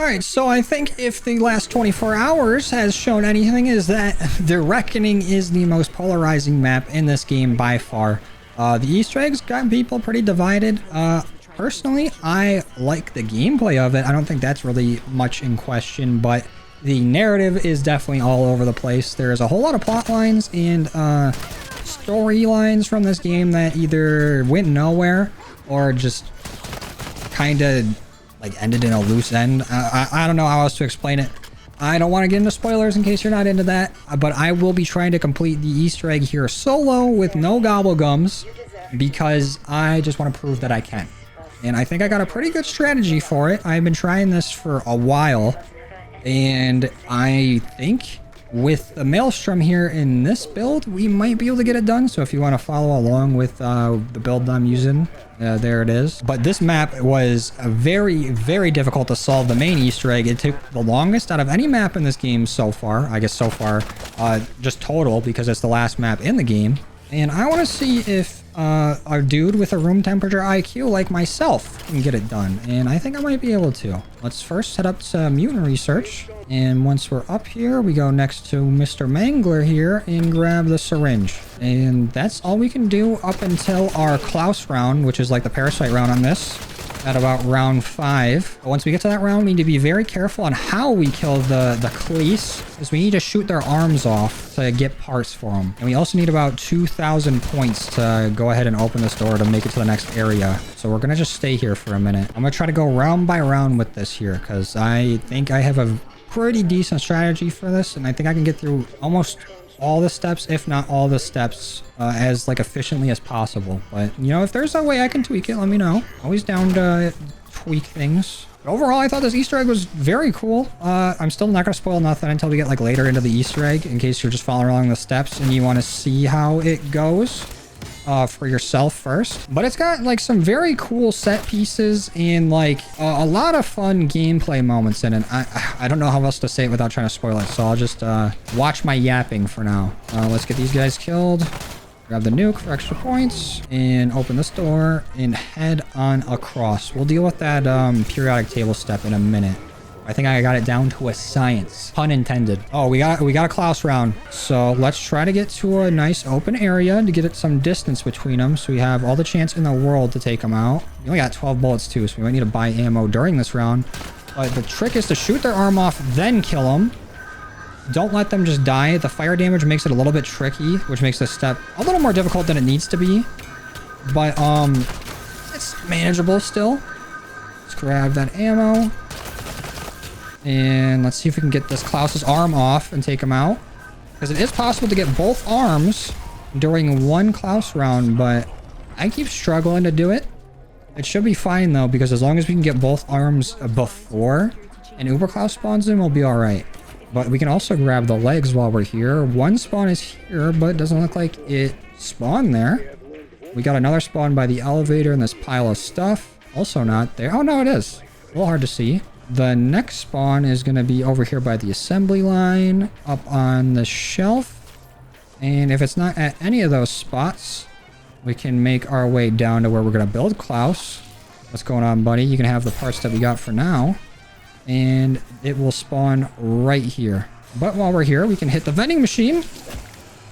Alright, so I think if the last 24 hours has shown anything is that the Reckoning is the most polarizing map in this game by far. The Easter eggs got people pretty divided. Personally, I like the gameplay of it. I don't think that's really much in question, but the narrative is definitely all over the place. There's a whole lot of plot lines and storylines from this game that either went nowhere or just kind of like ended in a loose end. I don't know how else to explain it. I don't want to get into spoilers in case you're not into that, but I will be trying to complete the Easter egg here solo with no gobble gums because I just want to prove that I can. And I think I got a pretty good strategy for it. I've been trying this for a while, and I think with the Maelstrom here in this build, we might be able to get it done. So if you want to follow along with the build I'm using, there it is. But this map was very, very difficult to solve the main Easter egg. It took the longest out of any map in this game so far. I guess so far, just total, because it's the last map in the game. And I want to see if a dude with a room temperature IQ like myself can get it done. And I think I might be able to. Let's first head up to mutant research. And once we're up here, we go next to Mr. Mangler here and grab the syringe. And that's all we can do up until our Klaus round, which is like the parasite round on this, at about round 5. But once we get to that round, we need to be very careful on how we kill the Klaus, because we need to shoot their arms off to get parts for them. And we also need about 2,000 points to go ahead and open this door to make it to the next area. So we're going to just stay here for a minute. I'm going to try to go round by round with this here, because I think I have a pretty decent strategy for this, and I think I can get through almost all the steps, if not all the steps, as like efficiently as possible. But you know, if there's a way I can tweak it, let me know. Always down to tweak things. But overall, I thought this Easter egg was very cool. I'm still not gonna spoil nothing until we get like later into the Easter egg, in case you're just following along the steps and you want to see how it goes for yourself first. But it's got like some very cool set pieces and like a lot of fun gameplay moments in it. I don't know how else to say it without trying to spoil it, so I'll just watch my yapping for now. Let's get these guys killed, grab the nuke for extra points, and open this door and head on across. We'll deal with that periodic table step in a minute. I think I got it down to a science. Pun intended. Oh, we got a Klaus round. So let's try to get to a nice open area to get it some distance between them, so we have all the chance in the world to take them out. We only got 12 bullets too, so we might need to buy ammo during this round. But the trick is to shoot their arm off, then kill them. Don't let them just die. The fire damage makes it a little bit tricky, which makes this step a little more difficult than it needs to be. But it's manageable still. Let's grab that ammo. And let's see if we can get this Klaus's arm off and take him out. Because it is possible to get both arms during one Klaus round, but I keep struggling to do it. It should be fine though, because as long as we can get both arms before an Uber Klaus spawns in, we'll be alright. But we can also grab the legs while we're here. One spawn is here, but it doesn't look like it spawned there. We got another spawn by the elevator and this pile of stuff. Also not there. Oh no, it is. A little hard to see. The next spawn is going to be over here by the assembly line, up on the shelf. And if it's not at any of those spots, we can make our way down to where we're going to build Klaus. What's going on, buddy? You can have the parts that we got for now. And it will spawn right here. But while we're here, we can hit the vending machine.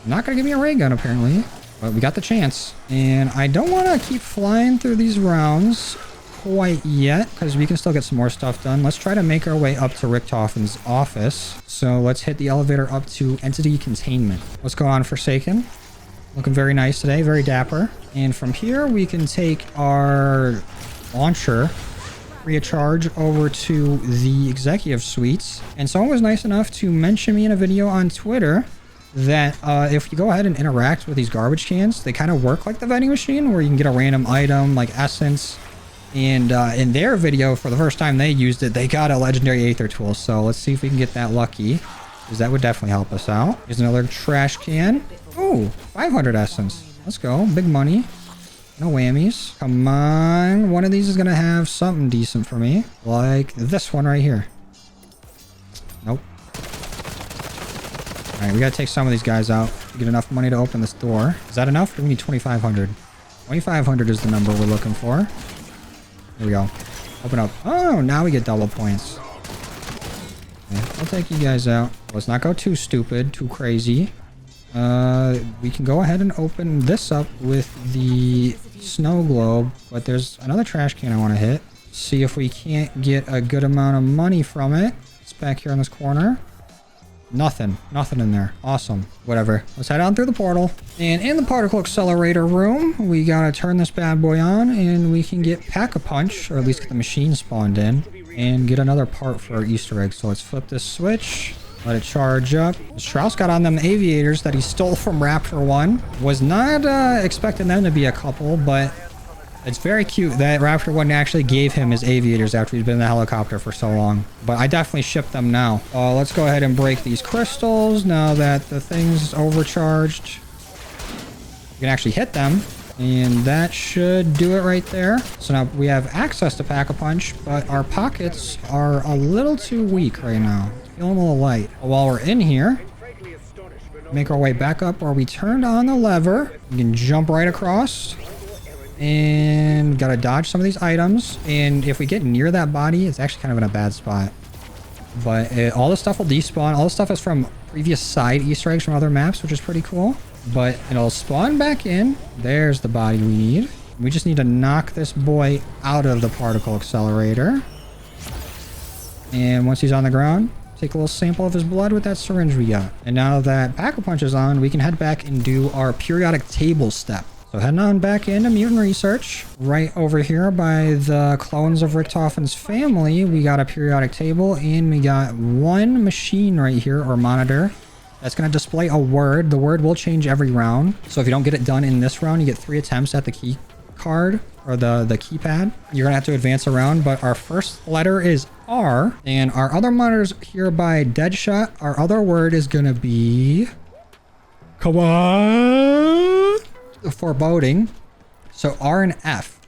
Not going to give me a ray gun, apparently. But we got the chance. And I don't want to keep flying through these rounds quite yet, because we can still get some more stuff done. Let's try to make our way up to Richtofen's office. So let's hit the elevator up to entity containment. What's going on, Forsaken? Looking very nice today, very dapper. And from here we can take our launcher free of charge over to the executive suites. And someone was nice enough to mention me in a video on Twitter that if you go ahead and interact with these garbage cans, they kind of work like the vending machine, where you can get a random item like essence. And in their video, for the first time they used it, they got a legendary Aether tool. So let's see if we can get that lucky, because that would definitely help us out. Here's another trash can. Ooh, 500 essence. Let's go. Big money. No whammies. Come on. One of these is going to have something decent for me. Like this one right here. Nope. Alright, we got to take some of these guys out to get enough money to open this door. Is that enough? Or do we need 2,500? 2,500 is the number we're looking for. Here we go. Open up. Oh, now we get double points. I'll take you guys out. Let's not go too stupid, too crazy. We can go ahead and open this up with the snow globe, but there's another trash can I want to hit. See if we can't get a good amount of money from it. It's back here in this corner. Nothing in there. Awesome. Whatever. Let's head on through the portal. And in the particle accelerator room, we gotta turn this bad boy on and we can get Pack-a-Punch, or at least get the machine spawned in, and get another part for our Easter egg. So let's flip this switch. Let it charge up. Strauss got on them aviators that he stole from Raptor 1. Was not expecting them to be a couple, but it's very cute that Raptor 1 actually gave him his aviators after he's been in the helicopter for so long. But I definitely ship them now. Let's go ahead and break these crystals now that the thing's overcharged. You can actually hit them. And that should do it right there. So now we have access to Pack-a-Punch, but our pockets are a little too weak right now. Feeling a little light. While we're in here, make our way back up where we turned on the lever. You can jump right across. And gotta dodge some of these items. And if we get near that body, it's actually kind of in a bad spot. But all the stuff will despawn. All the stuff is from previous side Easter eggs from other maps, which is pretty cool. But it'll spawn back in. There's the body we need. We just need to knock this boy out of the particle accelerator. And once he's on the ground, take a little sample of his blood with that syringe we got. And now that Pack-a-Punch is on, we can head back and do our periodic table step. So heading on back into Mutant Research. Right over here by the clones of Richtofen's family, we got a periodic table and we got one machine right here, or monitor. That's going to display a word. The word will change every round. So if you don't get it done in this round, you get 3 attempts at the key card or the keypad. You're going to have to advance around, but our first letter is R. And our other monitors here by Deadshot, our other word is going to be... Come on! Foreboding. So R and F.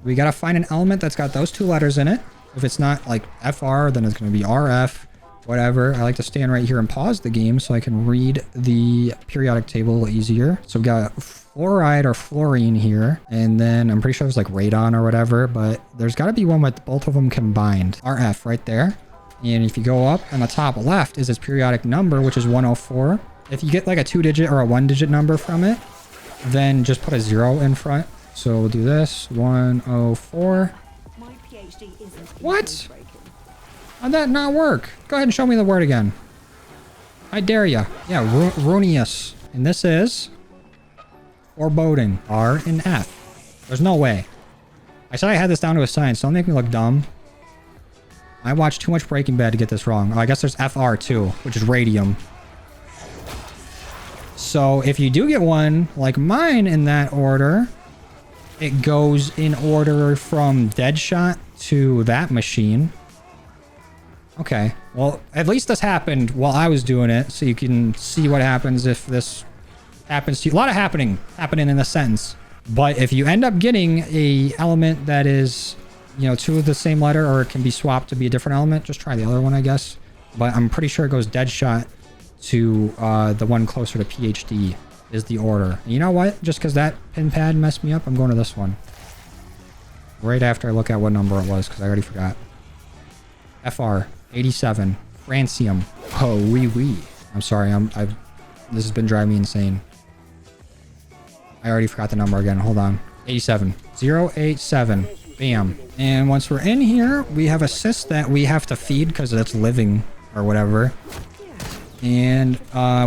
We got to find an element that's got those 2 letters in it. If it's not like FR, then it's going to be RF. Whatever. I like to stand right here and pause the game so I can read the periodic table a little easier. So we've got fluoride or fluorine here. And then I'm pretty sure it's like radon or whatever, but there's got to be one with both of them combined. RF right there. And if you go up on the top left is its periodic number, which is 104. If you get like a 2-digit or a 1-digit number from it, then just put a 0 in front. So we'll do this. 104. What? How'd that not work? Go ahead and show me the word again. I dare ya. Yeah, Runius. And this is foreboding. R and F. There's no way. I said I had this down to a science. Don't make me look dumb. I watched too much Breaking Bad to get this wrong. Oh, I guess there's FR too, which is radium. So if you do get one like mine in that order, it goes in order from Deadshot to that machine. Okay, well, at least this happened while I was doing it, so you can see what happens if this happens to you. A lot of happening in this sentence. But if you end up getting a element that is, you know, 2 of the same letter, or it can be swapped to be a different element, just try the other one, I guess. But I'm pretty sure it goes Deadshot to the one closer to PhD is the order. And you know what? Just because that pin pad messed me up, I'm going to this one. Right after I look at what number it was, because I already forgot. FR 87 francium. Oh, wee. I'm sorry. This has been driving me insane. I already forgot the number again. Hold on. 87. 087. Bam. And once we're in here, we have a cyst that we have to feed because it's living or whatever. And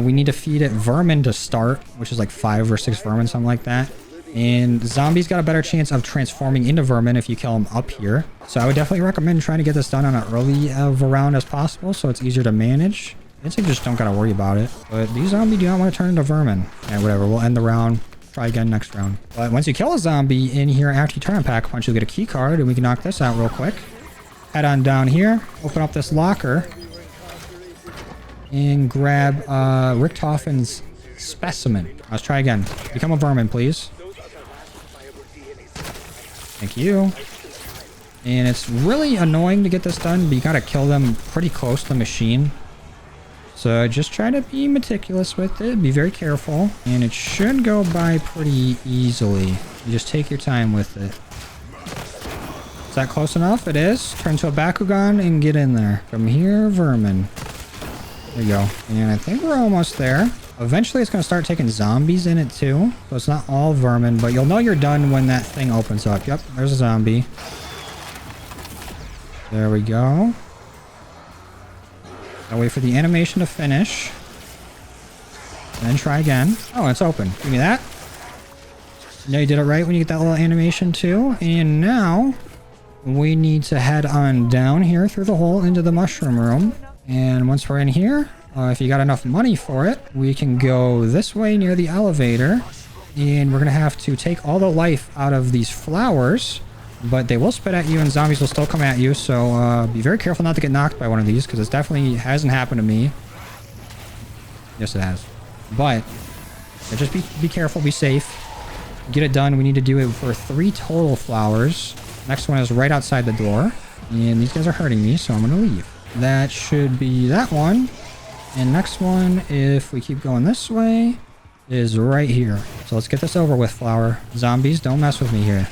we need to feed it vermin to start, which is like 5 or 6 vermin, something like that. And zombies got a better chance of transforming into vermin if you kill them up here. So I would definitely recommend trying to get this done on an early of a round as possible, so it's easier to manage. I think you just don't gotta worry about it. But these zombies do not want to turn into vermin. And whatever, we'll end the round. Try again next round. But once you kill a zombie in here after you turn on Pack-a-Punch, you'll get a key card, and we can knock this out real quick. Head on down here, open up this locker, and grab Richtofen's specimen. Let's try again. Become a vermin, please. Thank you. And it's really annoying to get this done, but you gotta kill them pretty close to the machine. So just try to be meticulous with it. Be very careful. And it should go by pretty easily. You just take your time with it. Is that close enough? It is. Turn to a Bakugan and get in there. Come here, vermin. There you go. And I think we're almost there. Eventually, it's going to start taking zombies in it, too. So it's not all vermin, but you'll know you're done when that thing opens up. Yep, there's a zombie. There we go. I'll wait for the animation to finish. And then try again. Oh, it's open. Give me that. Now you did it right when you get that little animation, too. And now, we need to head on down here through the hole into the mushroom room. And once we're in here, if you got enough money for it, we can go this way near the elevator. And we're going to have to take all the life out of these flowers. But they will spit at you and zombies will still come at you. So be very careful not to get knocked by one of these, because it definitely hasn't happened to me. Yes, it has. But just be careful, be safe. Get it done. We need to do it for 3 total flowers. Next one is right outside the door. And these guys are hurting me, so I'm going to leave. That should be that one. And next one, if we keep going this way, is right here. So let's get this over with, flower. Zombies, don't mess with me here.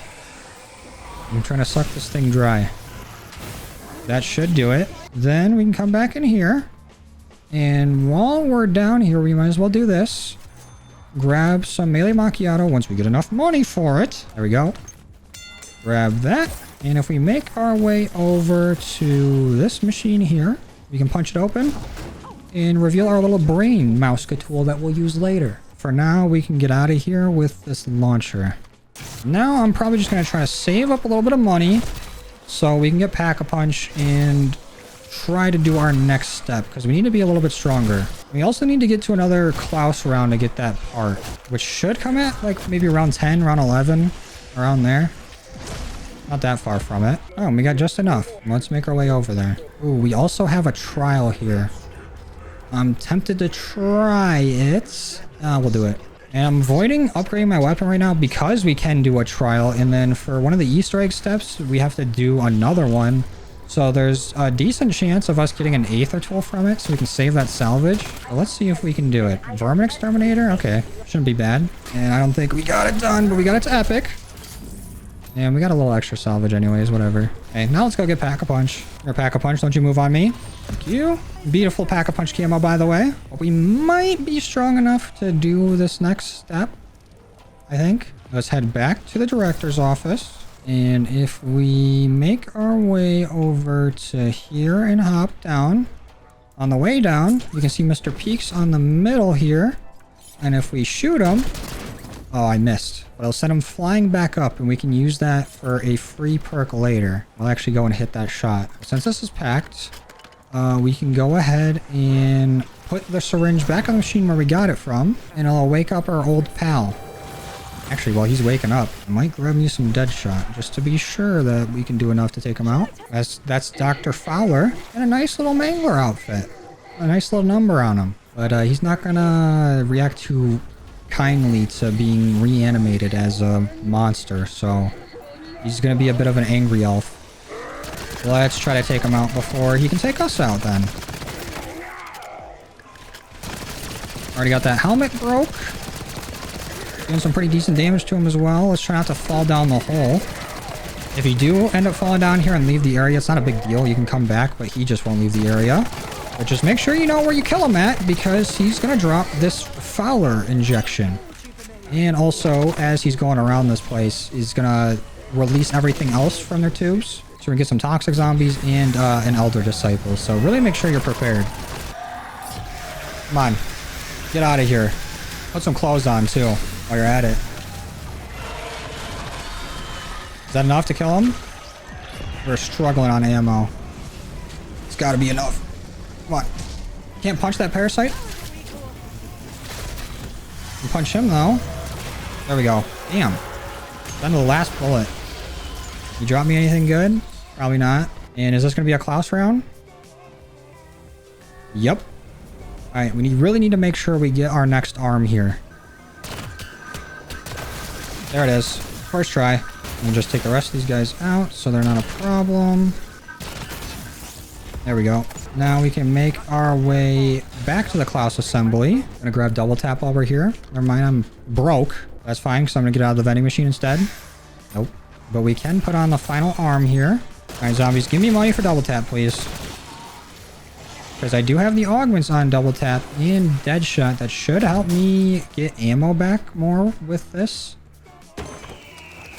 I'm trying to suck this thing dry. That should do it. Then we can come back in here. And while we're down here, we might as well do this. Grab some melee macchiato once we get enough money for it. There we go. Grab that. And if we make our way over to this machine here, we can punch it open and reveal our little brain mouse tool that we'll use later. For now, we can get out of here with this launcher. Now, I'm probably just going to try to save up a little bit of money so we can get Pack-a-Punch and try to do our next step, because we need to be a little bit stronger. We also need to get to another Klaus round to get that part, which should come at like maybe round 10, round 11, around there. Not that far from it. Oh, we got just enough. Let's make our way over there. Ooh, we also have a trial here. I'm tempted to try it. We'll do it. And I'm avoiding upgrading my weapon right now because we can do a trial. And then for one of the Easter egg steps, we have to do another one. So there's a decent chance of us getting an Aether tool from it, so we can save that salvage. But let's see if we can do it. Vermin Exterminator? Okay. Shouldn't be bad. And I don't think we got it done, but we got it to epic. And we got a little extra salvage anyways, whatever. Okay, now let's go get Pack-a-Punch. Or Pack-a-Punch, don't you move on me. Thank you. Beautiful Pack-a-Punch camo, by the way. But we might be strong enough to do this next step, I think. Let's head back to the director's office. And if we make our way over to here and hop down, on the way down, you can see Mr. Peaks on the middle here. And if we shoot him... Oh, I missed. But I'll send him flying back up, and we can use that for a free perk later. I'll actually go and hit that shot. Since this is packed, we can go ahead and put the syringe back on the machine where we got it from, and it'll wake up our old pal. Actually, while he's waking up, I might grab me some dead shot just to be sure that we can do enough to take him out. That's Dr. Fowler in a nice little Mangler outfit. A nice little number on him. But he's not gonna react too kindly to being reanimated as a monster, so he's gonna be a bit of an angry elf. Let's try to take him out before he can take us out then. Already got that helmet broke. Doing some pretty decent damage to him as well. Let's try not to fall down the hole. If you do end up falling down here and leave the area, it's not a big deal. You can come back, but he just won't leave the area. But just make sure you know where you kill him at, because he's going to drop this Fowler injection. And also, as he's going around this place, he's going to release everything else from their tubes. So we can get some toxic zombies and an Elder Disciple. So really make sure you're prepared. Come on. Get out of here. Put some clothes on, too, while you're at it. Is that enough to kill him? We're struggling on ammo. It's got to be enough. Come on. Can't punch that parasite? You punch him, though. There we go. Damn. Down to the last bullet. You drop me anything good? Probably not. And is this going to be a Klaus round? Yep. Alright, we really need to make sure we get our next arm here. There it is. First try. We'll just take the rest of these guys out so they're not a problem. There we go. Now we can make our way back to the Klaus assembly. I'm gonna grab double tap while we're here. Never mind, I'm broke. That's fine, because I'm gonna get out of the vending machine instead. Nope. But we can put on the final arm here. Alright, zombies, give me money for double tap, please. Because I do have the augments on double tap and Deadshot. That should help me get ammo back more with this.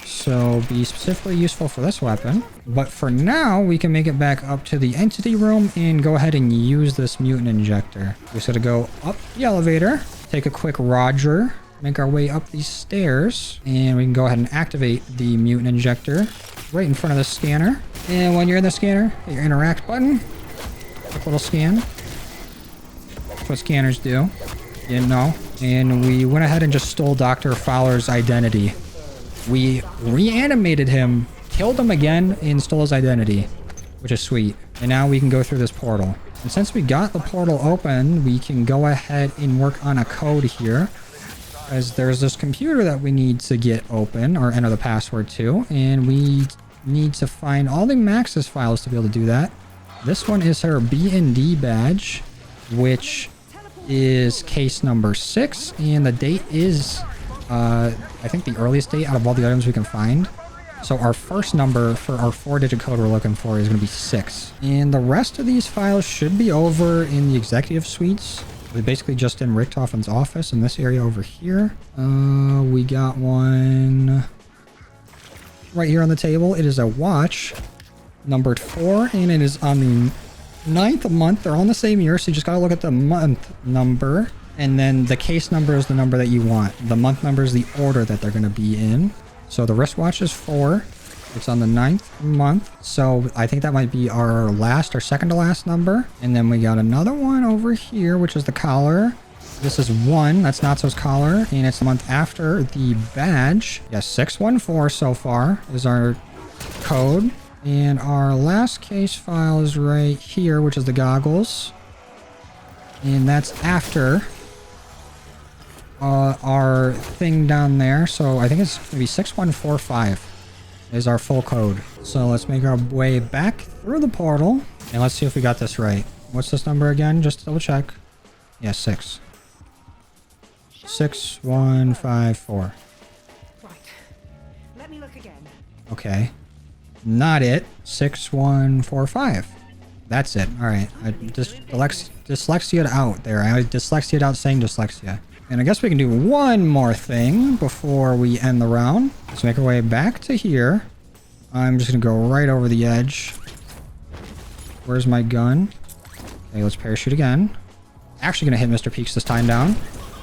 So be specifically useful for this weapon. But for now, we can make it back up to the entity room and go ahead and use this mutant injector. We just gotta go up the elevator, take a quick Roger, make our way up these stairs, and we can go ahead and activate the mutant injector right in front of the scanner. And when you're in the scanner, hit your interact button. Quick little scan. That's what scanners do. You didn't know. And we went ahead and just stole Dr. Fowler's identity. We reanimated him, killed him again, and stole his identity, which is sweet. And now we can go through this portal. And since we got the portal open, we can go ahead and work on a code here. As there's this computer that we need to get open or enter the password to. And we need to find all the Maxis files to be able to do that. This one is her B&D badge, which is case number 6. And the date is... I think the earliest date out of all the items we can find. So our first number for our 4-digit code we're looking for is going to be 6. And the rest of these files should be over in the executive suites. We're basically just in Richtofen's office in this area over here. We got one right here on the table. It is a watch numbered 4 and it is on the 9th month. They're all in the same year, so you just got to look at the month number. And then the case number is the number that you want. The month number is the order that they're going to be in. So the wristwatch is 4. It's on the 9th month. So I think that might be our last or second to last number. And then we got another one over here, which is the collar. This is 1. That's Natsu's collar. And it's the month after the badge. Yes, 614 so far is our code. And our last case file is right here, which is the goggles. And that's after... our thing down there. So I think it's going to be 6145 is our full code. So let's make our way back through the portal and let's see if we got this right. What's this number again? Just to double check. Yeah, 6. 6154. Right. Let me look again. Okay. Not it. 6145. That's it. All right. I just dyslexia out there. I dyslexia out saying dyslexia. And I guess we can do one more thing before we end the round. Let's make our way back to here. I'm just going to go right over the edge. Where's my gun? Okay, let's parachute again. Actually going to hit Mr. Peaks this time down.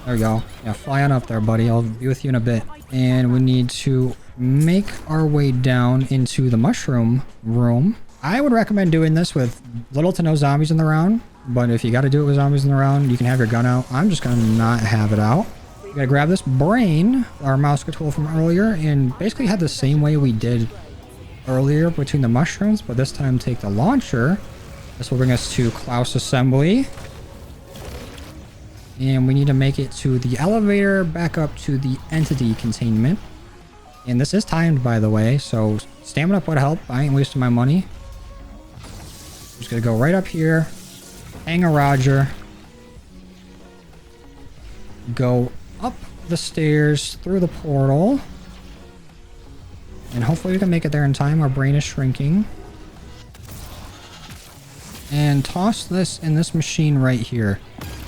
There we go. Yeah, fly on up there, buddy. I'll be with you in a bit. And we need to make our way down into the mushroom room. I would recommend doing this with little to no zombies in the round. But if you got to do it with zombies in the round, you can have your gun out. I'm just going to not have it out. We got to grab this brain, our mouse tool from earlier, and basically head the same way we did earlier between the mushrooms, but this time take the launcher. This will bring us to Klaus assembly. And we need to make it to the elevator, back up to the entity containment. And this is timed, by the way, so stamina would help. I ain't wasting my money. Just going to go right up here. Hang a Roger. Go up the stairs through the portal. And hopefully we can make it there in time. Our brain is shrinking. And toss this in this machine right here.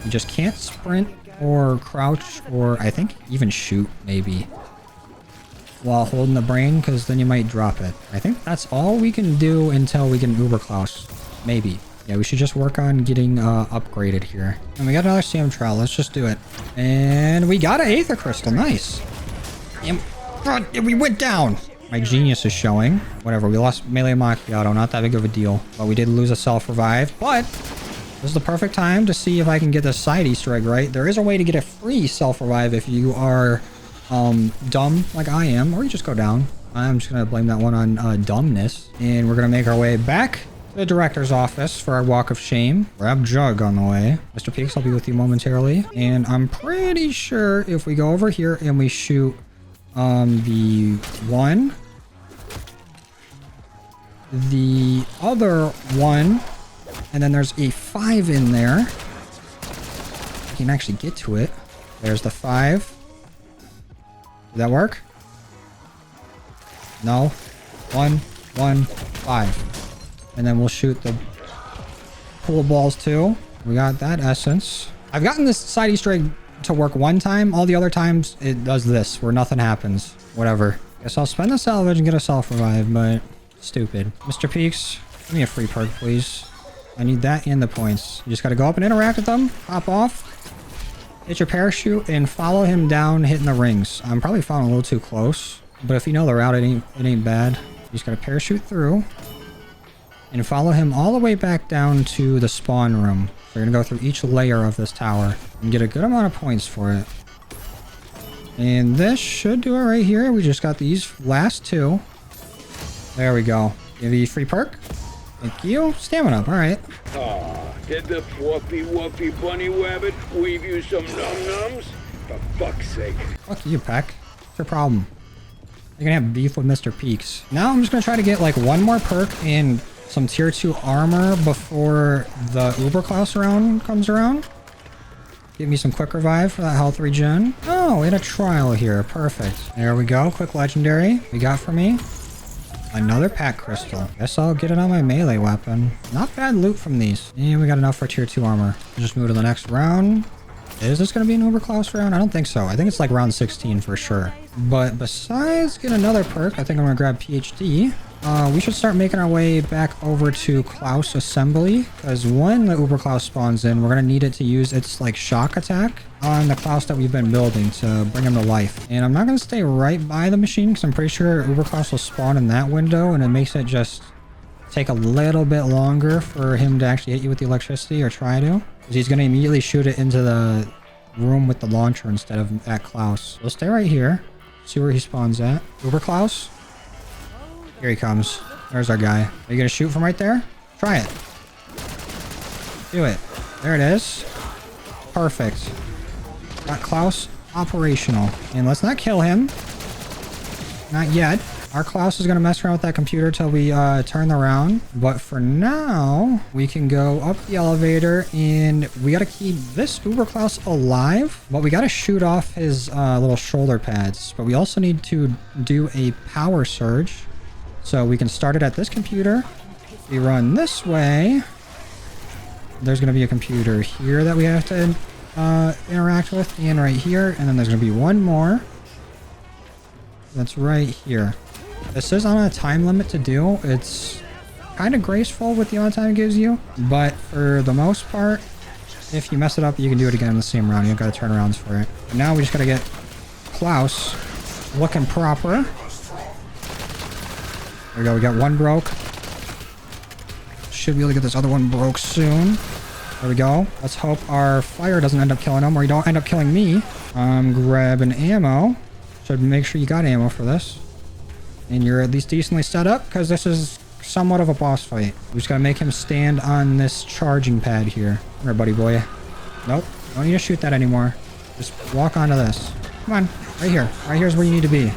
You just can't sprint or crouch or I think even shoot maybe while holding the brain, because then you might drop it. I think that's all we can do until we can Uber Klaus. Maybe. Yeah, we should just work on getting upgraded here. And we got another Sam trial. Let's just do it. And we got an Aether Crystal. Nice. And we went down. My genius is showing. Whatever. We lost Melee Macchiato. Not that big of a deal. But we did lose a self-revive. But this is the perfect time to see if I can get this side Easter egg right. There is a way to get a free self-revive if you are dumb like I am. Or you just go down. I'm just going to blame that one on dumbness. And we're going to make our way back the director's office for our walk of shame. Grab Jug on the way. Mr. Peaks, I'll be with you momentarily. And I'm pretty sure if we go over here and we shoot the 1, the other 1, and then there's a 5 in there. I can actually get to it. There's the 5. Did that work? No. 1, 1, 5. And then we'll shoot the pool balls too. We got that essence. I've gotten this side Easter egg to work one time. All the other times it does this where nothing happens. Whatever. Guess I'll spend the salvage and get a self revive, but stupid. Mr. Peaks, give me a free perk, please. I need that and the points. You just got to go up and interact with them. Hop off. Hit your parachute and follow him down, hitting the rings. I'm probably following a little too close, but if you know the route, it ain't bad. You just got to parachute through and follow him all the way back down to the spawn room. So you're going to go through each layer of this tower and get a good amount of points for it. And this should do it right here. We just got these last two. There we go. Give you a free perk. Thank you. Stamina up. All right. Ah, did the fluffy wuffy bunny rabbit weave you some num-nums? For fuck's sake. Fuck you, Peck. What's your problem? You're gonna have beef with Mr. Peaks. Now I'm just gonna try to get like one more perk and some tier 2 armor before the Uber Klaus round comes around. Give me some quick revive for that health regen. Oh, we had a trial here. Perfect. There we go. Quick legendary. We got for me another pack crystal. Guess I'll get it on my melee weapon. Not bad loot from these. And we got enough for tier 2 armor. Just move to the next round. Is this going to be an Uber Klaus round? I don't think so. I think it's like round 16 for sure. But besides get another perk, I think I'm going to grab PhD. We should start making our way back over to Klaus Assembly, because when the Uber Klaus spawns in, we're going to need it to use its like shock attack on the Klaus that we've been building to bring him to life. And I'm not going to stay right by the machine because I'm pretty sure Uber Klaus will spawn in that window, and it makes it just take a little bit longer for him to actually hit you with the electricity, or try to, because he's going to immediately shoot it into the room with the launcher instead of at Klaus. We'll stay right here, see where he spawns at. Uber Klaus. Here he comes. There's our guy. Are you gonna shoot from right there? Try it. Do it. There it is. Perfect. Got Klaus operational. And let's not kill him. Not yet. Our Klaus is gonna mess around with that computer till we turn around. But for now, we can go up the elevator and we gotta keep this Uber Klaus alive. But we gotta shoot off his little shoulder pads. But we also need to do a power surge. So we can start it at this computer. We run this way. There's going to be a computer here that we have to interact with, and right here. And then there's going to be one more. That's right here. This is on a time limit to do. It's kind of graceful with the amount of time it gives you. But for the most part, if you mess it up, you can do it again in the same round. You don't got to turn arounds for it. But now we just got to get Klaus looking proper. There we go, we got one broke. Should be able to get this other one broke soon. There we go. Let's hope our fire doesn't end up killing him, or you don't end up killing me. Grabbing ammo. Should make sure you got ammo for this. And you're at least decently set up, because this is somewhat of a boss fight. We just gotta make him stand on this charging pad here. Come here, buddy boy. Nope, don't need to shoot that anymore. Just walk onto this. Come on, right here. Right here's where you need to be.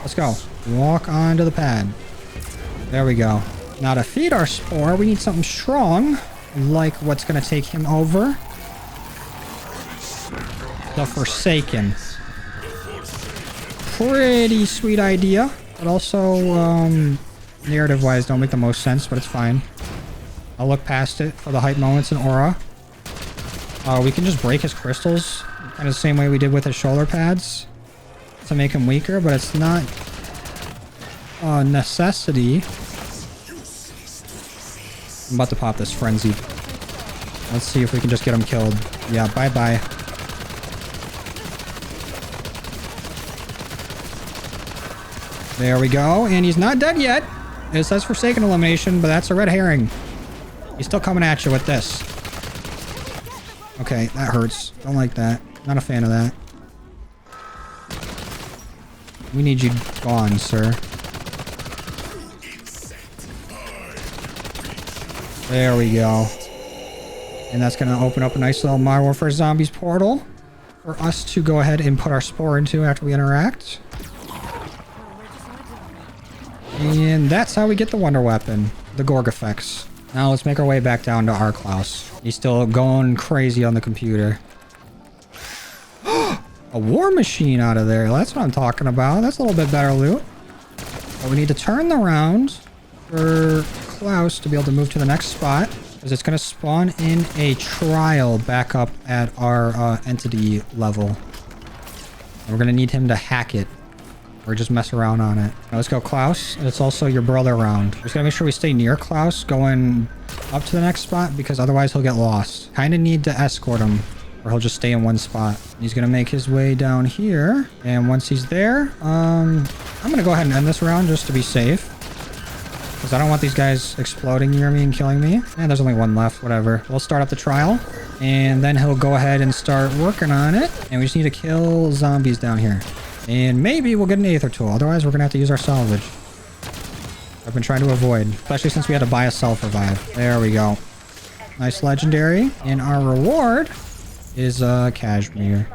Let's go. Walk onto the pad. There we go. Now to feed our spore, we need something strong, like what's going to take him over. The Forsaken. Pretty sweet idea, but also narrative-wise don't make the most sense, but it's fine. I'll look past it for the hype moments and aura. We can just break his crystals, kind of the same way we did with his shoulder pads, to make him weaker, but it's not necessity. I'm about to pop this frenzy. Let's see if we can just get him killed. Yeah, bye-bye. There we go. And he's not dead yet. It says Forsaken elimination, but that's a red herring. He's still coming at you with this. Okay, that hurts. Don't like that. Not a fan of that. We need you gone, sir. There we go. And that's going to open up a nice little Modern Warfare Zombies portal for us to go ahead and put our spore into after we interact. And that's how we get the wonder weapon, the Gorg effects. Now let's make our way back down to our Klaus. He's still going crazy on the computer. A war machine out of there. That's what I'm talking about. That's a little bit better loot. But we need to turn around for Klaus to be able to move to the next spot. Because it's going to spawn in a trial back up at our entity level. And we're going to need him to hack it. Or just mess around on it. Now let's go, Klaus. It's also your brother round. We're just going to make sure we stay near Klaus going up to the next spot. Because otherwise he'll get lost. Kind of need to escort him. Or he'll just stay in one spot. He's going to make his way down here. And once he's there, I'm going to go ahead and end this round just to be safe. Because I don't want these guys exploding near me and killing me. And there's only one left, whatever. We'll start up the trial. And then he'll go ahead and start working on it. And we just need to kill zombies down here. And maybe we'll get an aether tool. Otherwise, we're going to have to use our salvage. I've been trying to avoid. Especially since we had to buy a self-revive. There we go. Nice legendary. And our reward is cashmere.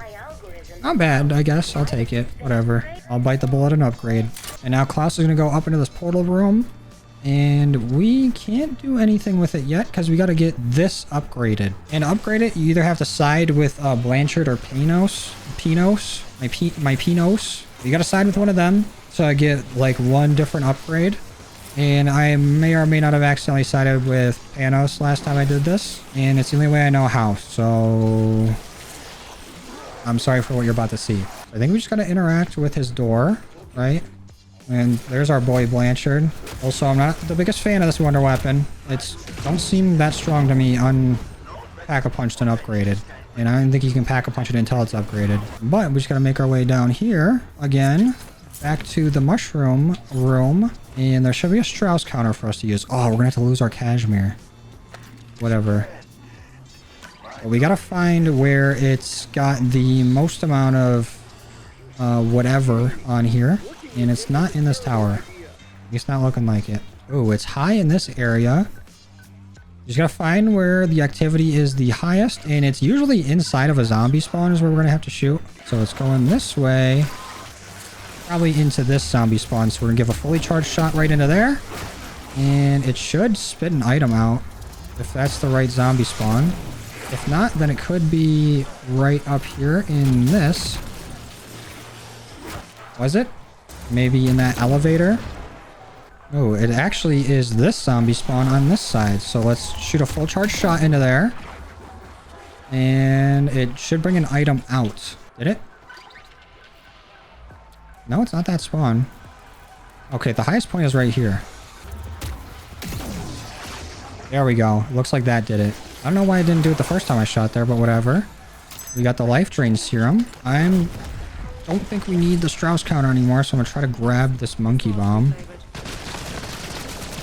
Not bad, I guess. I'll take it. Whatever. I'll bite the bullet and upgrade. And now Klaus is going to go up into this portal room. And we can't do anything with it yet because we got to get this upgraded. And to upgrade it, you either have to side with Blanchard or Pinos. My Pinos. You got to side with one of them. So I get like one different upgrade. And I may or may not have accidentally sided with Panos last time I did this. And it's the only way I know how. So I'm sorry for what you're about to see. I think we just got to interact with his door, right? And there's our boy Blanchard. Also, I'm not the biggest fan of this wonder weapon. It's don't seem that strong to me pack-a-punched and upgraded. And I don't think you can pack-a-punch it until it's upgraded. But we just gotta make our way down here again. Back to the mushroom room. And there should be a Strauss counter for us to use. Oh, we're gonna have to lose our cashmere. Whatever. But we gotta find where it's got the most amount of whatever on here. And it's not in this tower. It's not looking like it. Oh, it's high in this area. You just gotta find where the activity is the highest. And it's usually inside of a zombie spawn is where we're gonna have to shoot. So it's going this way. Probably into this zombie spawn. So we're gonna give a fully charged shot right into there. And it should spit an item out. If that's the right zombie spawn. If not, then it could be right up here in this. Was it? Maybe in that elevator. Oh, it actually is this zombie spawn on this side. So let's shoot a full charge shot into there. And it should bring an item out. Did it? No, it's not that spawn. Okay, the highest point is right here. There we go. Looks like that did it. I don't know why I didn't do it the first time I shot there, but whatever. We got the life drain serum. Don't think we need the Strauss counter anymore, so I'm gonna try to grab this monkey bomb.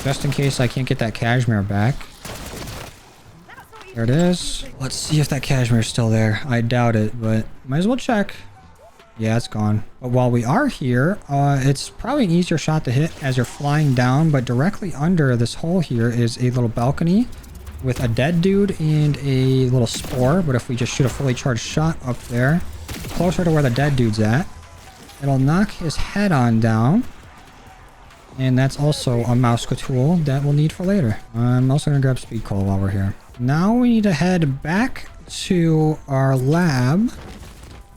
Just in case I can't get that cashmere back. There it is. Let's see if that cashmere is still there. I doubt it, but might as well check. Yeah, it's gone. But while we are here, it's probably an easier shot to hit as you're flying down, but directly under this hole here is a little balcony with a dead dude and a little spore. But if we just shoot a fully charged shot up there, closer to where the dead dude's at, it'll knock his head on down. And that's also a mouse tool that we'll need for later. I'm also gonna grab speed coal while we're here. Now we need to head back to our lab,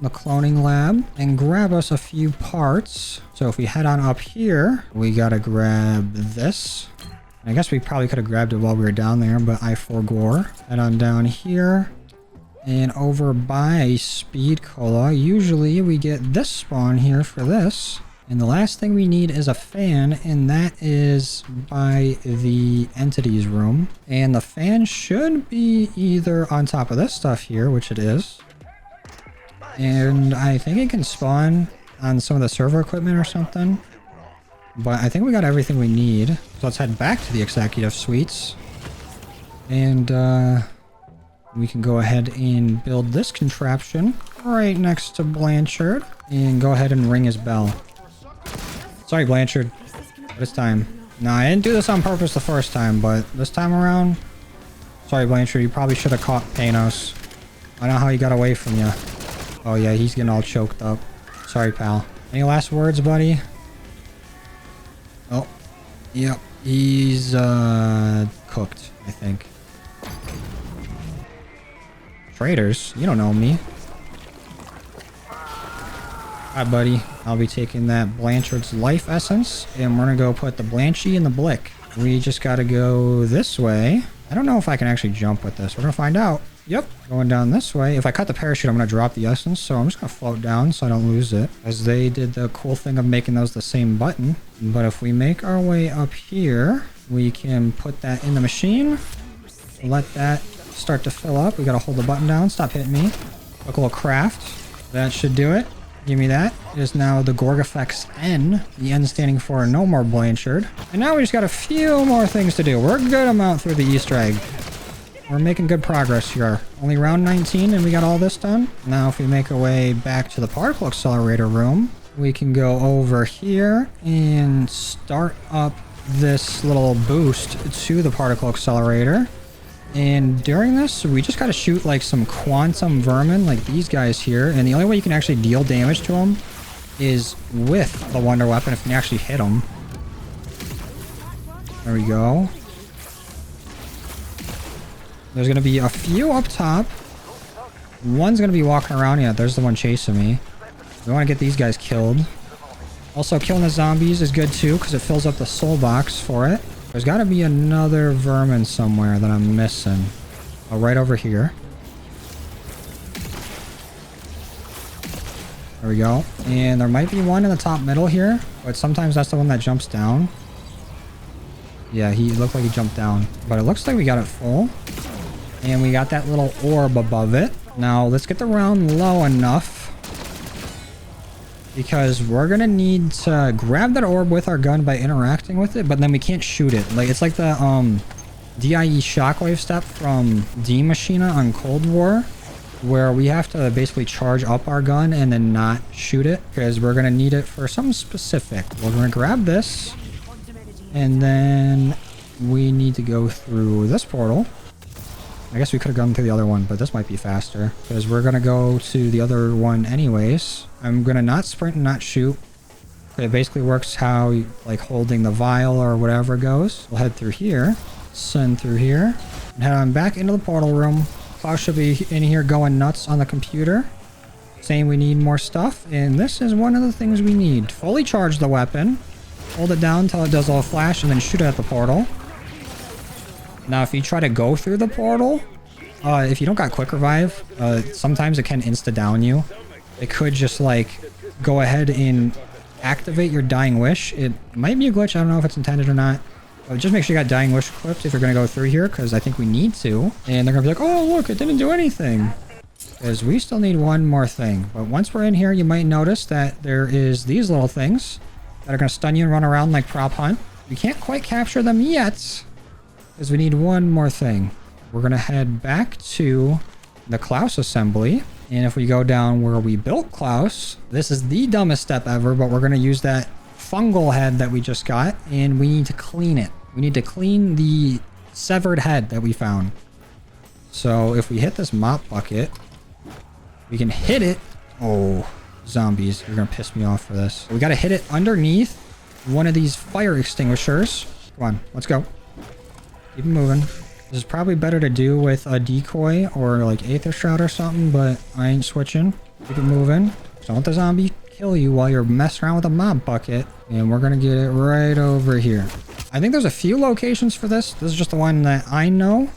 the cloning lab, and grab us a few parts. So if we head on up here, we gotta grab this. I guess we probably could have grabbed it while we were down there, but I forgore. Head on down here. And over by Speed Cola, usually we get this spawn here for this. And the last thing we need is a fan, and that is by the entities room. And the fan should be either on top of this stuff here, which it is. And I think it can spawn on some of the server equipment or something. But I think we got everything we need. So let's head back to the executive suites. And we can go ahead and build this contraption right next to Blanchard. And go ahead and ring his bell. Sorry, Blanchard. But it's time. No, I didn't do this on purpose the first time, but this time around... Sorry, Blanchard. You probably should have caught Panos. I don't know how he got away from you. Oh, yeah. He's getting all choked up. Sorry, pal. Any last words, buddy? Oh. Yep. He's, cooked, I think. Traitors? You don't know me. Hi, buddy. I'll be taking that Blanchard's life essence, and we're gonna go put the Blanchy in the Blick. We just gotta go this way. I don't know if I can actually jump with this. We're gonna find out. Yep, going down this way. If I cut the parachute, I'm gonna drop the essence, so I'm just gonna float down so I don't lose it. As they did the cool thing of making those the same button. But if we make our way up here, we can put that in the machine. Let that start to fill up. We gotta hold the button down. Stop hitting me. Look, a little craft. That should do it. Give me that. It is now the Gorgafex N. The N standing for no more Blanchard. And now we just got a few more things to do. We're a good amount through the Easter egg. We're making good progress here. Only round 19 and we got all this done. Now if we make our way back to the particle accelerator room, we can go over here and start up this little boost to the particle accelerator. And during this, we just got to shoot like some quantum vermin like these guys here. And the only way you can actually deal damage to them is with the wonder weapon if you can actually hit them. There we go. There's going to be a few up top. One's going to be walking around. Yeah, there's the one chasing me. We want to get these guys killed. Also, killing the zombies is good too because it fills up the soul box for it. There's got to be another vermin somewhere that I'm missing. Oh, right over here. There we go. And there might be one in the top middle here, but sometimes that's the one that jumps down. Yeah, he looked like he jumped down, but it looks like we got it full. And we got that little orb above it. Now, let's get the round low enough because we're going to need to grab that orb with our gun by interacting with it, but then we can't shoot it. Like, it's like the DIE shockwave step from D Machina on Cold War, where we have to basically charge up our gun and then not shoot it because we're going to need it for something specific. We're going to grab this, and then we need to go through this portal. I guess we could have gone through the other one, but this might be faster because we're going to go to the other one anyways. I'm going to not sprint and not shoot. It basically works how like holding the vial or whatever goes. We'll head through here, send through here, and head on back into the portal room. Klaus should be in here going nuts on the computer, saying we need more stuff. And this is one of the things we need. Fully charge the weapon. Hold it down until it does a little flash and then shoot it at the portal. Now, if you try to go through the portal, if you don't got quick revive, sometimes it can insta-down you. It could just, like, go ahead and activate your Dying Wish. It might be a glitch. I don't know if it's intended or not. But just make sure you got Dying Wish equipped if you're going to go through here, because I think we need to. And they're going to be like, oh, look, it didn't do anything. Because we still need one more thing. But once we're in here, you might notice that there is these little things that are going to stun you and run around like prop hunt. We can't quite capture them yet, because we need one more thing. We're going to head back to the Klaus assembly. And if we go down where we built Klaus, this is the dumbest step ever, but we're going to use that fungal head that we just got, and we need to clean it. We need to clean the severed head that we found. So if we hit this mop bucket, we can hit it. Oh, zombies. You're going to piss me off for this. We got to hit it underneath one of these fire extinguishers. Come on, let's go. Keep it moving. This is probably better to do with a decoy or like Aether Shroud or something, but I ain't switching. Keep it moving. Don't let the zombie kill you while you're messing around with a mob bucket. And we're going to get it right over here. I think there's a few locations for this. This is just the one that I know.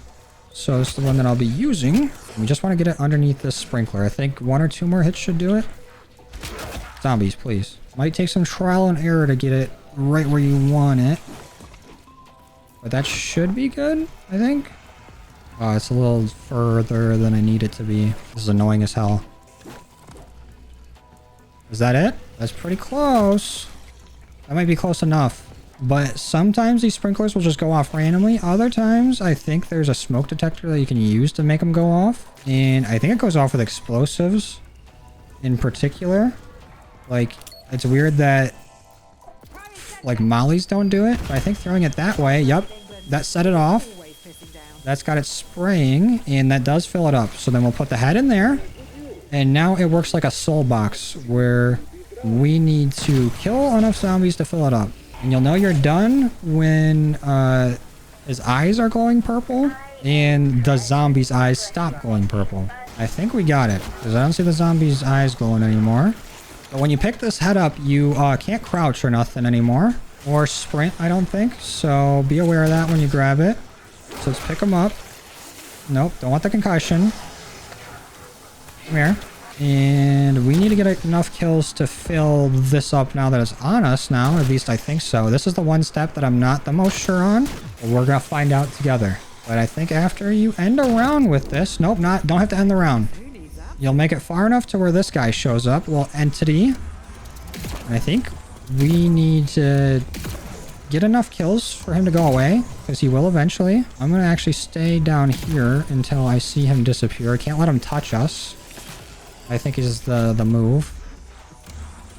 So this is the one that I'll be using. We just want to get it underneath this sprinkler. I think 1 or 2 more hits should do it. Zombies, please. Might take some trial and error to get it right where you want it. But that should be good, I think. Oh, it's a little further than I need it to be. This is annoying as hell. Is that it? That's pretty close. That might be close enough. But sometimes these sprinklers will just go off randomly. Other times, I think there's a smoke detector that you can use to make them go off. And I think it goes off with explosives in particular. Like, it's weird that like mollies don't do it, but I think throwing it that way, yep, that set it off. That's got it spraying, and that does fill it up. So then we'll put the head in there, and now it works like a soul box where we need to kill enough zombies to fill it up. And you'll know you're done when his eyes are glowing purple and the zombie's eyes stop glowing purple. I think we got it, because I don't see the zombie's eyes glowing anymore. But when you pick this head up, you can't crouch or nothing anymore. Or sprint, I don't think. So be aware of that when you grab it. So let's pick them up. Nope, don't want the concussion. Come here. And we need to get enough kills to fill this up now that it's on us now. At least I think so. This is the one step that I'm not the most sure on. But we're going to find out together. But I think after you end a round with this... Nope, don't have to end the round. You'll make it far enough to where this guy shows up. Little entity. And I think we need to get enough kills for him to go away. Because he will eventually. I'm going to actually stay down here until I see him disappear. I can't let him touch us. I think is the move.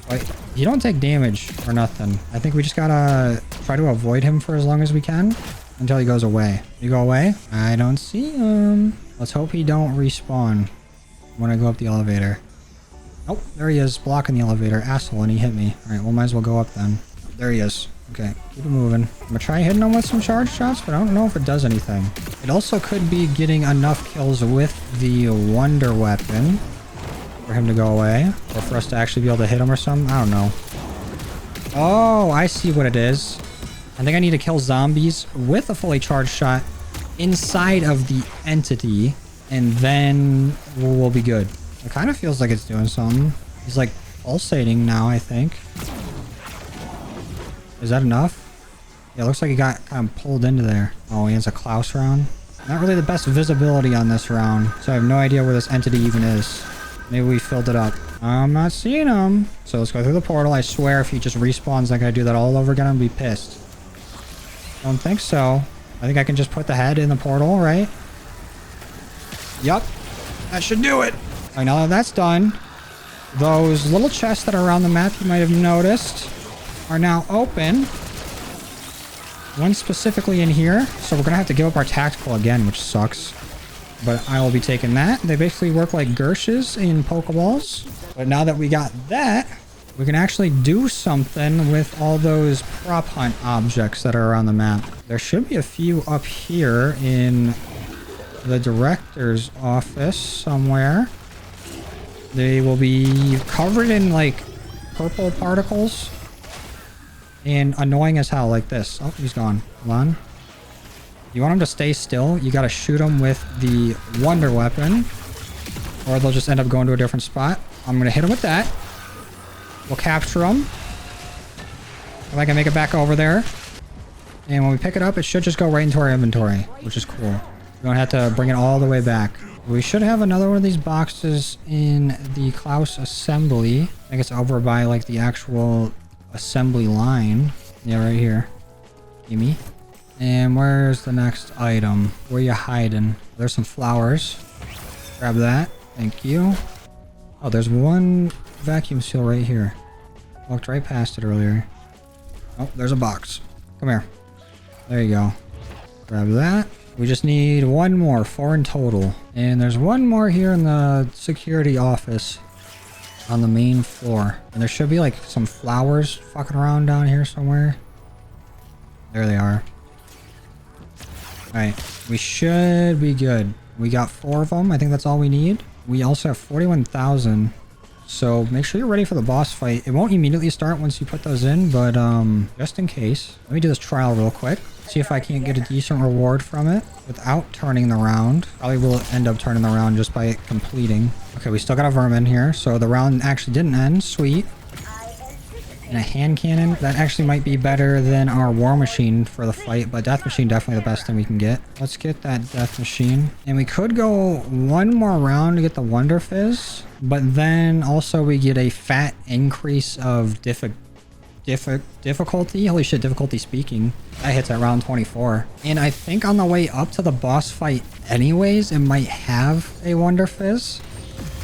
But you don't take damage or nothing. I think we just gotta try to avoid him for as long as we can until he goes away. You go away? I don't see him. Let's hope he don't respawn when I go up the elevator. Oh, there he is, blocking the elevator. Asshole, and he hit me. All right, well, might as well go up then. There he is. Okay, keep it moving. I'm gonna try hitting him with some charge shots, but I don't know if it does anything. It also could be getting enough kills with the wonder weapon for him to go away, or for us to actually be able to hit him or something. I don't know. Oh, I see what it is. I think I need to kill zombies with a fully charged shot inside of the entity, and then we'll be good. It kind of feels like it's doing something. He's like pulsating now, I think. Is that enough? Yeah, it looks like he got kind of pulled into there. Oh, he has a Klaus round. Not really the best visibility on this round, so I have no idea where this entity even is. Maybe we filled it up. I'm not seeing him. So let's go through the portal. I swear if he just respawns, like I do that all over again, I'll be pissed. Don't think so. I think I can just put the head in the portal, right? Yup. That should do it. All right, now that that's done, those little chests that are around the map you might have noticed are now open. One specifically in here. So we're going to have to give up our tactical again, which sucks. But I will be taking that. They basically work like Gershes in Pokeballs. But now that we got that, we can actually do something with all those prop hunt objects that are around the map. There should be a few up here in the director's office somewhere. They will be covered in like purple particles and annoying as hell like this. Oh, he's gone. Hold on. You want them to stay still, you gotta shoot them with the wonder weapon, or they'll just end up going to a different spot. I'm gonna hit them with that. We'll capture them. If I can make it back over there. And when we pick it up, it should just go right into our inventory, which is cool. We don't have to bring it all the way back. We should have another one of these boxes in the Klaus assembly. I think it's over by like the actual assembly line. Yeah, right here. Gimme. And where's the next item? Where you hiding? There's some flowers. Grab that. Thank you. Oh, there's one vacuum seal right here. Walked right past it earlier. Oh, there's a box. Come here. There you go. Grab that. We just need one more. 4 in total. And there's one more here in the security office on the main floor. And there should be like some flowers fucking around down here somewhere. There they are. Alright, we should be good. We got 4 of them. I think that's all we need. We also have 41,000. So make sure you're ready for the boss fight. It won't immediately start once you put those in, but just in case. Let me do this trial real quick. See if I can't get a decent reward from it without turning the round. Probably will end up turning the round just by it completing. Okay, we still got a vermin here. So the round actually didn't end. Sweet. And a hand cannon. That actually might be better than our war machine for the fight, but death machine definitely the best thing we can get. Let's get that death machine. And we could go one more round to get the wonder fizz, but then also we get a fat increase of difficulty. Holy shit, difficulty speaking. That hits at round 24. And I think on the way up to the boss fight anyways, it might have a wonder fizz.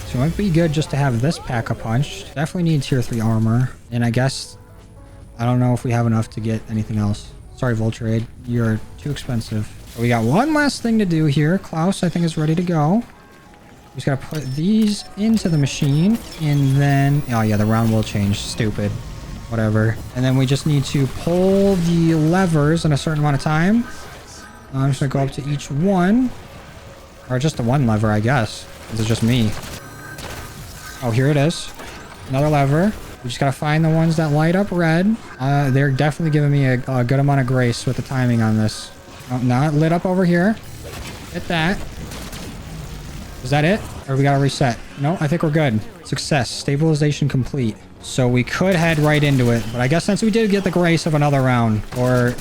So it might be good just to have this pack-a-punch. Definitely need tier 3 armor. And I guess, I don't know if we have enough to get anything else. Sorry, Vulture, you're too expensive. But we got one last thing to do here. Klaus, I think, is ready to go. We just gotta put these into the machine. And then, oh yeah, the round will change. Stupid. Whatever. And then we just need to pull the levers in a certain amount of time. I'm just gonna go up to each one. Or just the one lever, I guess. This is just me. Oh, here it is. Another lever. We just gotta find the ones that light up red. They're definitely giving me a good amount of grace with the timing on this. Oh, now it lit up over here. Hit that. Is that it? Or we gotta reset? No, I think we're good. Success. Stabilization complete. So we could head right into it. But I guess since we did get the grace of another round, or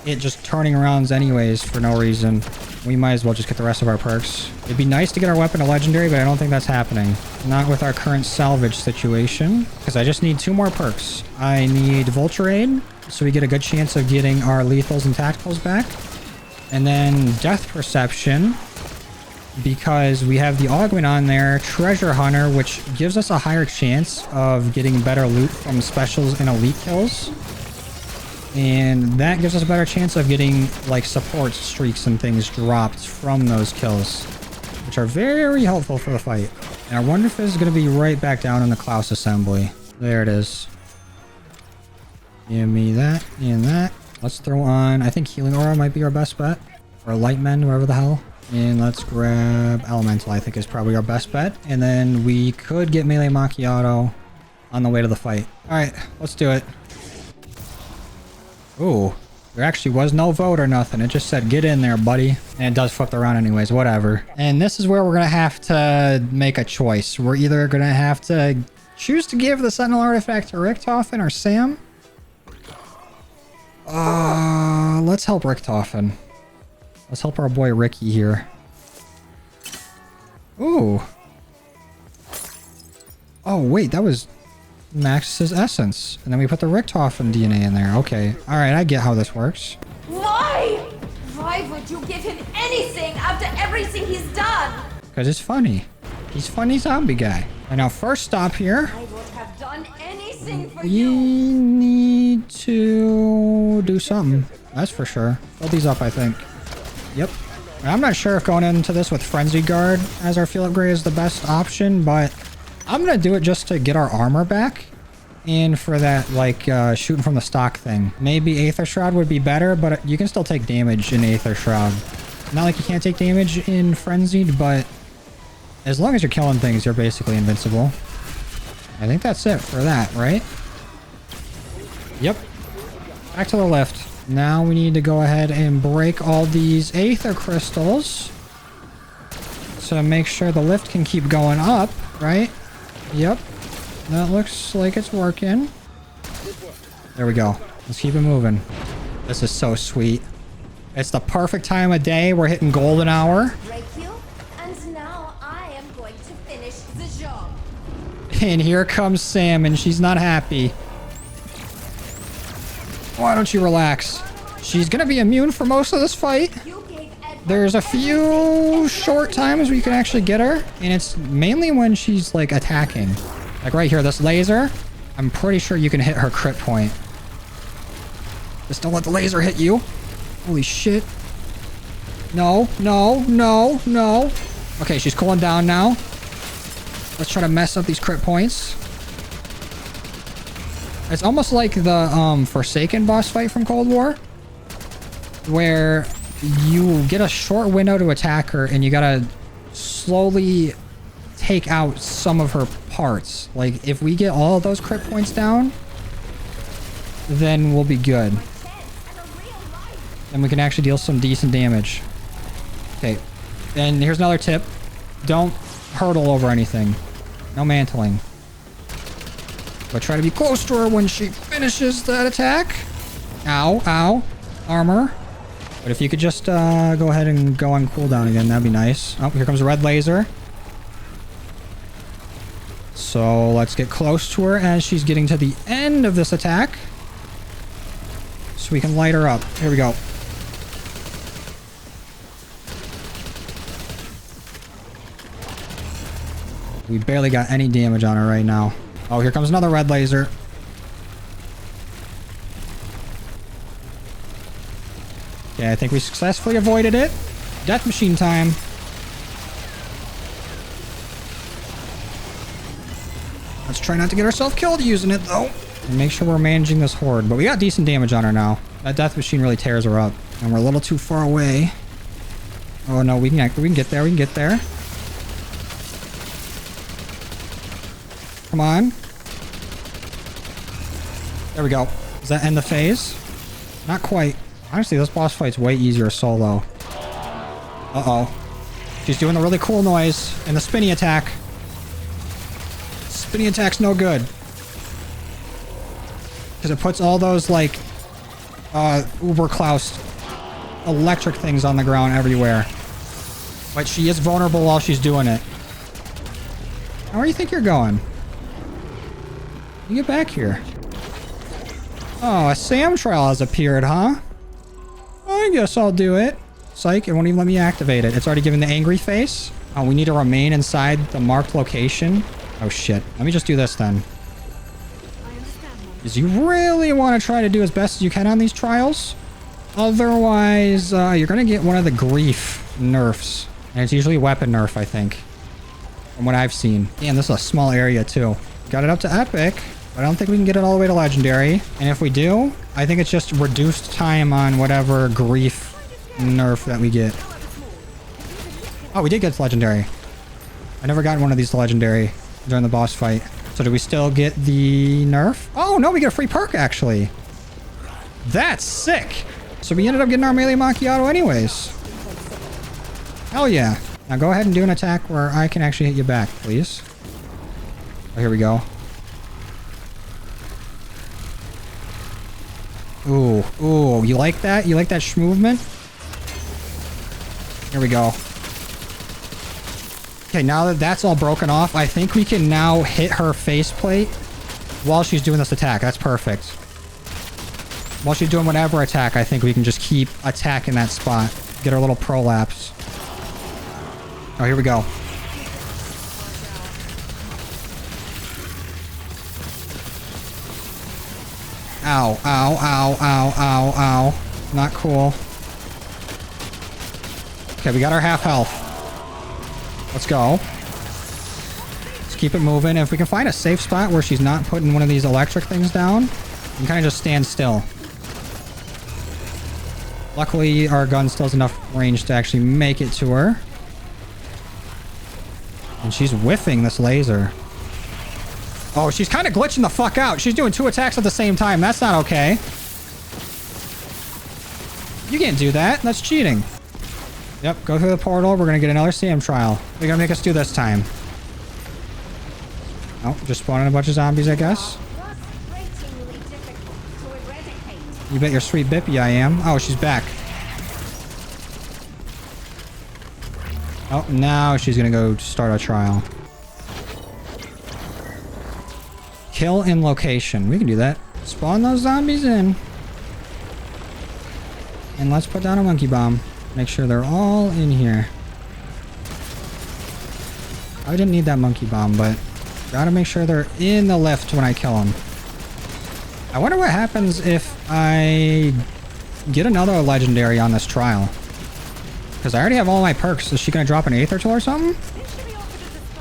it just turning rounds anyways for no reason, we might as well just get the rest of our perks. It'd be nice to get our weapon to legendary, but I don't think that's happening. Not with our current salvage situation, because I just need 2 more perks. I need Vulture Aid, so we get a good chance of getting our lethals and tacticals back. And then Death Perception, because we have the augment on there, Treasure Hunter, which gives us a higher chance of getting better loot from specials and elite kills. And that gives us a better chance of getting like support streaks and things dropped from those kills, which are very helpful for the fight. And I wonder if this is going to be right back down in the Klaus assembly. There it is. Give me that and that. Let's throw on, I think Healing Aura might be our best bet, or Light Mend, whatever the hell. And let's grab Elemental, I think is probably our best bet. And then we could get Melee Macchiato on the way to the fight. All right, let's do it. Ooh, there actually was no vote or nothing. It just said, get in there, buddy. And it does flip around anyways, whatever. And this is where we're going to have to make a choice. We're either going to have to choose to give the Sentinel Artifact to Richtofen or Sam. Let's help Richtofen. Let's help our boy Ricky here. Ooh. Oh, wait, that was Max's essence. And then we put the Richtofen DNA in there. Okay. All right, I get how this works. Why? Why would you give him anything after everything he's done? Because it's funny. He's funny zombie guy. And now first stop here. I would have done anything for We you. need to do something. That's for sure. Fill these up, I think. Yep. I'm not sure if going into this with Frenzy Guard as our field upgrade is the best option, but I'm going to do it just to get our armor back. And for that, like, shooting from the stock thing. Maybe Aether Shroud would be better, but you can still take damage in Aether Shroud. Not like you can't take damage in Frenzied, but as long as you're killing things, you're basically invincible. I think that's it for that, right? Yep. Back to the lift. Now we need to go ahead and break all these Aether Crystals to make sure the lift can keep going up, right? Yep. That looks like it's working. There we go. Let's keep it moving. This is so sweet. It's the perfect time of day. We're hitting golden hour. Break you, and now I am going to finish the job. And here comes Sam, and she's not happy. Why don't you relax? She's gonna be immune for most of this fight. You gave Edward There's a few short times where you can actually get her, and it's mainly when she's like attacking. Like right here, this laser, I'm pretty sure you can hit her crit point. Just don't let the laser hit you. Holy shit. No, no, no, no. Okay, she's cooling down now. Let's try to mess up these crit points. It's almost like the Forsaken boss fight from Cold War, where you get a short window to attack her and you gotta slowly take out some of her parts. Like, if we get all of those crit points down, then we'll be good. And we can actually deal some decent damage. Okay, and here's another tip. Don't hurdle over anything. No mantling. But try to be close to her when she finishes that attack. Ow, ow. Armor. But if you could just go ahead and go on cooldown again, that'd be nice. Oh, here comes a red laser. So let's get close to her as she's getting to the end of this attack. So we can light her up. Here we go. We barely got any damage on her right now. Oh, here comes another red laser. Okay, I think we successfully avoided it. Death machine time. Let's try not to get ourselves killed using it, though. And make sure we're managing this horde. But we got decent damage on her now. That death machine really tears her up. And we're a little too far away. Oh, no, we can get there. We can get there. Come on. There we go. Does that end the phase? Not quite. Honestly, this boss fight's way easier solo. Uh-oh. She's doing the really cool noise and the spinny attack. Spinny attack's no good. Because it puts all those, like, Uber Klaus electric things on the ground everywhere. But she is vulnerable while she's doing it. Now, where do you think you're going? You get back here. Oh, a Sam trial has appeared, huh? I guess I'll do it. Psych, it won't even let me activate it. It's already given the angry face. Oh, we need to remain inside the marked location. Oh, shit. Let me just do this then. Because you really want to try to do as best as you can on these trials. Otherwise, you're going to get one of the grief nerfs. And it's usually a weapon nerf, I think. From what I've seen. Damn, this is a small area, too. Got it up to epic. But I don't think we can get it all the way to legendary. And if we do, I think it's just reduced time on whatever grief nerf that we get. Oh, we did get to legendary. I never got one of these to legendary during the boss fight. So do we still get the nerf? Oh, no, we get a free perk, actually. That's sick. So we ended up getting our melee macchiato anyways. Hell yeah. Now go ahead and do an attack where I can actually hit you back, please. Oh, here we go. Ooh, ooh, you like that? You like that movement? Here we go. Okay, now that that's all broken off, I think we can now hit her faceplate while she's doing this attack. That's perfect. While she's doing whatever attack, I think we can just keep attacking that spot. Get our little prolapse. Oh, here we go. Ow, ow, ow, ow, ow, ow. Not cool. Okay, we got our half health. Let's go. Let's keep it moving. If we can find a safe spot where she's not putting one of these electric things down, we can kind of just stand still. Luckily, our gun still has enough range to actually make it to her. And she's whiffing this laser. Oh, she's kind of glitching the fuck out. She's doing 2 attacks at the same time. That's not okay. You can't do that. That's cheating. Yep, go through the portal. We're going to get another Sam trial. They're going to make us do this time. Oh, just spawning a bunch of zombies, I guess. You bet your sweet bippy I am. Oh, she's back. Oh, now she's going to go start a trial. Kill in location. We can do that. Spawn those zombies in. And let's put down a monkey bomb. Make sure they're all in here. I didn't need that monkey bomb, but gotta make sure they're in the lift when I kill them. I wonder what happens if I get another legendary on this trial. Because I already have all my perks. Is she gonna drop an aether tool or something?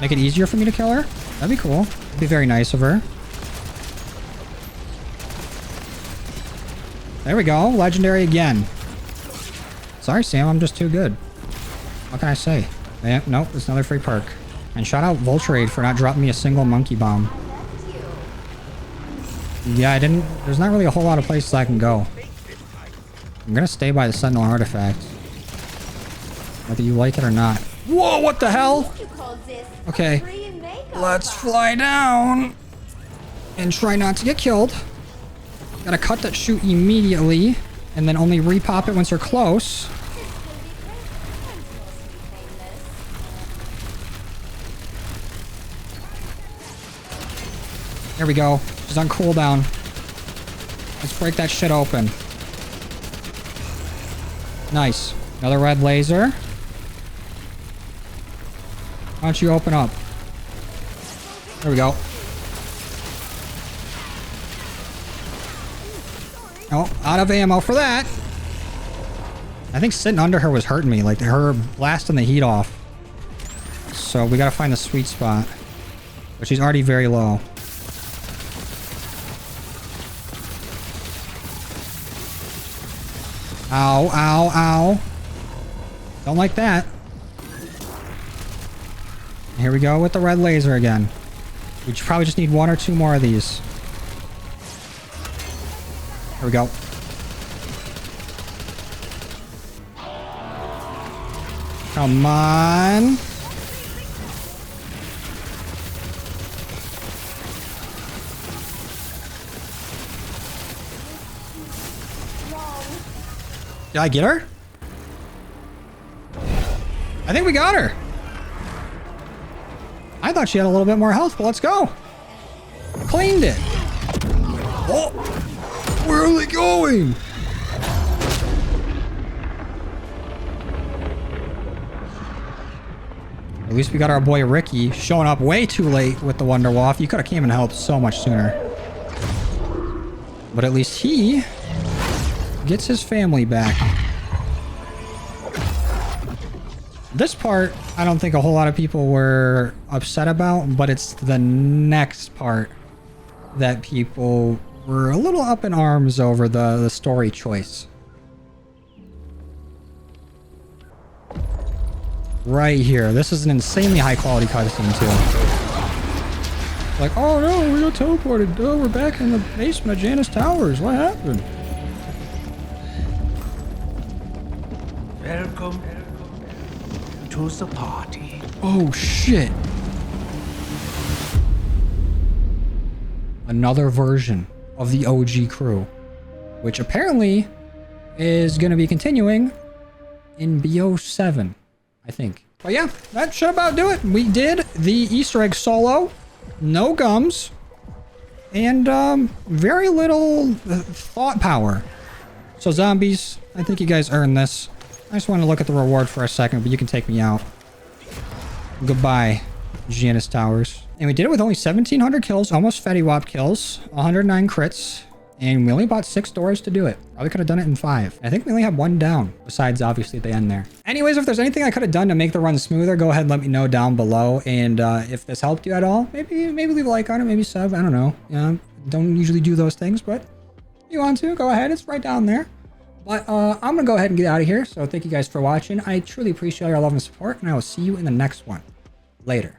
Make it easier for me to kill her? That'd be cool. It'd be very nice of her. There we go. Legendary again. Sorry, Sam. I'm just too good. What can I say? Yeah, nope. It's another free perk. And shout out Vulturade for not dropping me a single monkey bomb. Yeah, I didn't... There's not really a whole lot of places I can go. I'm gonna stay by the Sentinel artifact. Whether you like it or not. Whoa, what the hell? Okay. Let's fly down. And try not to get killed. Gotta cut that chute immediately. And then only repop it once you're close. There we go. She's on cooldown. Let's break that shit open. Nice. Another red laser. Why don't you open up? There we go. Oh, out of ammo for that. I think sitting under her was hurting me. Like her blasting the heat off. So we gotta find the sweet spot. But she's already very low. Ow, ow, ow. Don't like that. Here we go with the red laser again. We probably just need 1 or 2 more of these. There we go. Come on. Did I get her? I think we got her. I thought she had a little bit more health, but let's go. Cleaned it. Oh, where are they going? At least we got our boy Ricky showing up way too late with the Wonder Waff. You could have came and helped so much sooner. But at least he gets his family back. This part, I don't think a whole lot of people were upset about, but it's the next part that people were a little up in arms over the story choice. Right here. This is an insanely high quality cutscene too. Like, oh no, we got teleported. Oh, we're back in the basement of Janus Towers. What happened? Welcome to the party. Oh shit. Another version of the OG crew, which apparently is going to be continuing in BO7, I think. But yeah, that should about do it. We did the Easter egg solo, no gums, and very little thought power. So zombies, I think you guys earned this. I just want to look at the reward for a second, but you can take me out. Goodbye, Janus Towers. And we did it with only 1,700 kills, almost Fetty Wap kills, 109 crits, and we only bought 6 doors to do it. Probably could have done it in 5. I think we only have 1 down, besides obviously the end there. Anyways, if there's anything I could have done to make the run smoother, go ahead and let me know down below. And if this helped you at all, maybe leave a like on it, maybe sub, I don't know. Don't usually do those things, but if you want to, go ahead, it's right down there. But I'm going to go ahead and get out of here. So thank you guys for watching. I truly appreciate your love and support, and I will see you in the next one. Later.